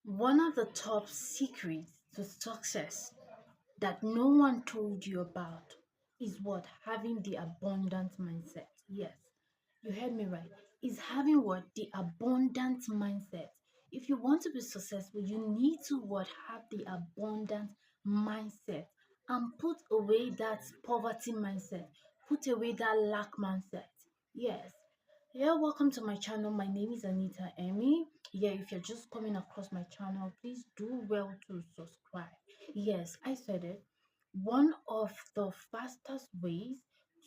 One of the top secrets to success that no one told you about is what? Having the abundant mindset. Yes, you heard me right. Is having what? The abundant mindset. If you want to be successful, you need to what? Have the abundant mindset and put away that poverty mindset. Put away that lack mindset. Yes. Yeah, welcome to my channel. My name is Anita Emmy. Yeah, if you're just coming across my channel, please do well to subscribe. Yes, I said it. One of the fastest ways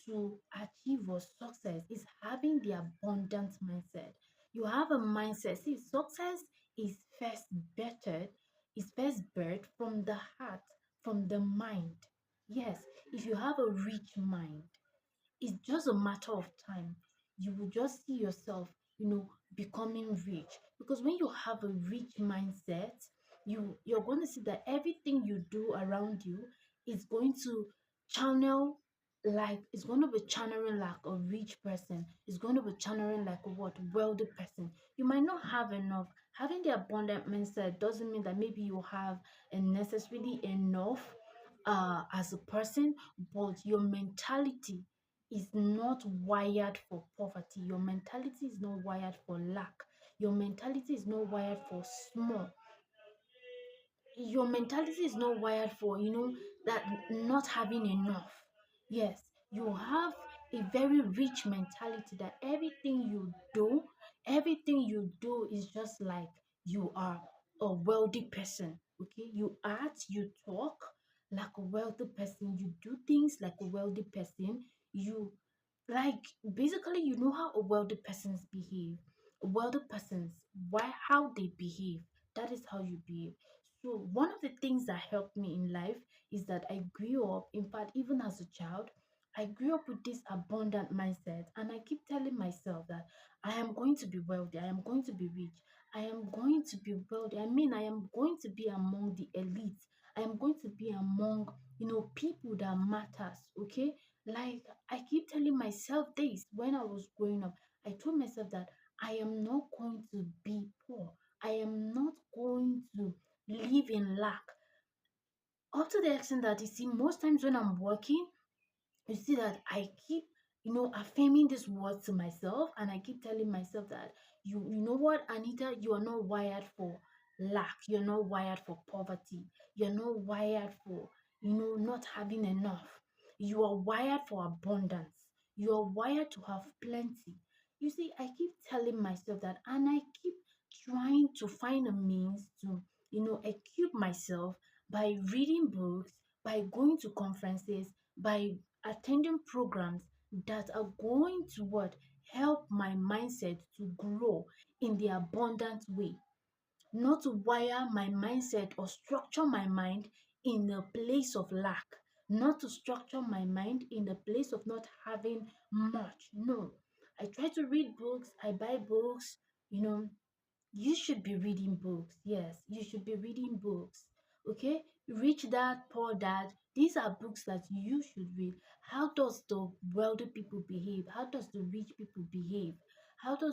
to achieve your success is having the abundant mindset. You have a mindset. See, success is first bettered, is first birthed from the heart, from the mind. Yes, if you have a rich mind, it's just a matter of time. You will just see yourself, becoming rich. Because when you have a rich mindset, you're going to see that everything you do around you is going to channel like it's going to be channeling like a rich person. It's going to be channeling like a what wealthy person. You might not have enough. Having the abundant mindset doesn't mean that maybe you have necessarily enough as a person, but your mentality is not wired for poverty. Your mentality is not wired for lack. Your mentality is not wired for small. Your mentality is not wired for, that not having enough. Yes, you have a very rich mentality that everything you do is just like you are a wealthy person. Okay, you act, you talk like a wealthy person, you do things like a wealthy person. You like basically you know how a wealthy persons behave. Wealthy persons, why how they behave, that is how you behave. So one of the things that helped me in life is that I grew up, in fact, even as a child, I grew up with this abundant mindset, and I keep telling myself that I am going to be wealthy, I am going to be rich, I am going to be wealthy. I mean, I am going to be among the elites. I am going to be among, people that matters, okay? Like I keep telling myself this when I was growing up. I told myself that I am not going to be poor. I am not going to live in lack. Up to the extent that you see, most times when I'm working, you see that I keep, affirming this word to myself, and I keep telling myself that you know what, Anita, you are not wired for lack. You're not wired for poverty. You're not wired for, not having enough. You are wired for abundance. You are wired to have plenty. You see, I keep telling myself that, and I keep trying to find a means to, equip myself by reading books, by going to conferences, by attending programs that are going to what help my mindset to grow in the abundant way, not to wire my mindset or structure my mind in a place of lack, not to structure my mind in a place of not having much. No, I try to read books, I buy books, you know you should be reading books. Yes, you should be reading books. Okay? Rich Dad, Poor Dad. These are books that you should read. How does the wealthy people behave? How does the rich people behave? How do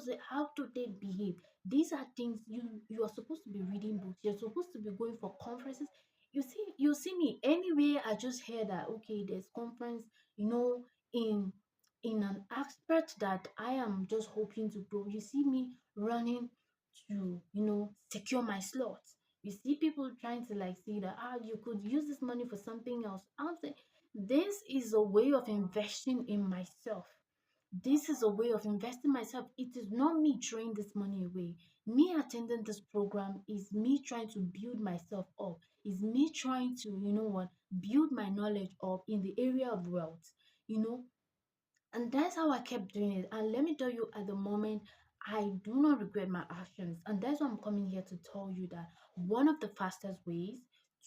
they behave? These are things you are supposed to be reading books. You're supposed to be going for conferences. You see me anywhere. I just hear that okay, there's conference, in an aspect that I am just hoping to grow. You see me running to secure my slots. You see people trying to like say that you could use this money for something else. I'm saying this is a way of investing in myself. This is a way of investing myself. It is not me throwing this money away. Me attending this program is me trying to build myself up. Is me trying to build my knowledge up in the area of wealth. you know and that's how I kept doing it. And let me tell you, at the moment, I do not regret my actions. And that's why I'm coming here to tell you that one of the fastest ways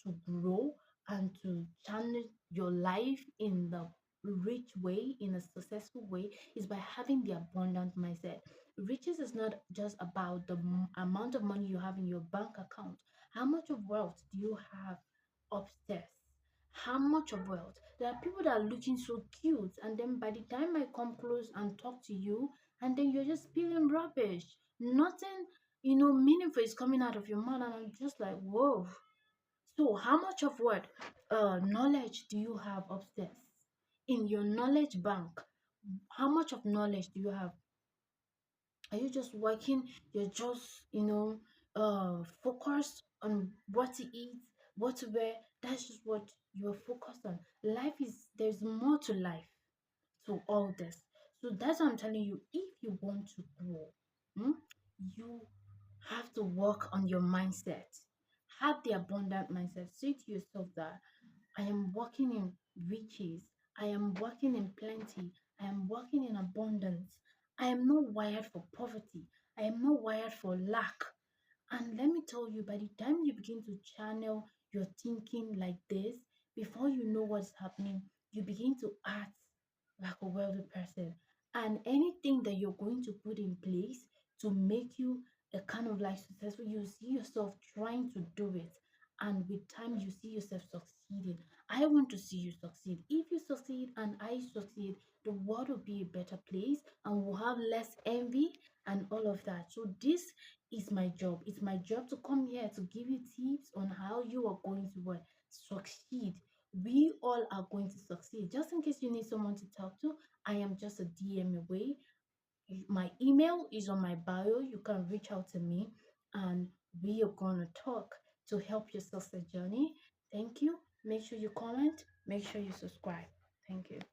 to grow and to channel your life in the rich way, in a successful way, is by having the abundant mindset. Riches is not just about the amount of money you have in your bank account. How much of wealth do you have upstairs? How much of wealth? There are people that are looking so cute, and then by the time I come close and talk to you, and then you're just spilling rubbish. Nothing. meaningful is coming out of your mouth, and I'm just like, whoa. So, how much of what knowledge do you have upstairs in your knowledge bank? How much of knowledge do you have? Are you just working? You're just, focused on what to eat, what to wear. That's just what you're focused on. There's more to life, to all this. So that's what I'm telling you. If you want to grow, hmm, you have to work on your mindset. Have the abundant mindset. Say to yourself that I am walking in riches. I am walking in plenty. I am walking in abundance. I am not wired for poverty. I am not wired for lack. And let me tell you, by the time you begin to channel your thinking like this, before you know what's happening, you begin to act like a wealthy person. And anything that you're going to put in place to make you a kind of like successful, you see yourself trying to do it. And with time, you see yourself succeeding. I want to see you succeed. If you succeed and I succeed, the world will be a better place and we'll have less envy and all of that. So, this is my job. It's my job to come here to give you tips on how you are going to what succeed. We all are going to succeed. Just in case you need someone to talk to, I am just a DM away. My email is on my bio. You can reach out to me and we are going to talk to help your success journey. Thank you. Make sure you comment, make sure you subscribe. Thank you.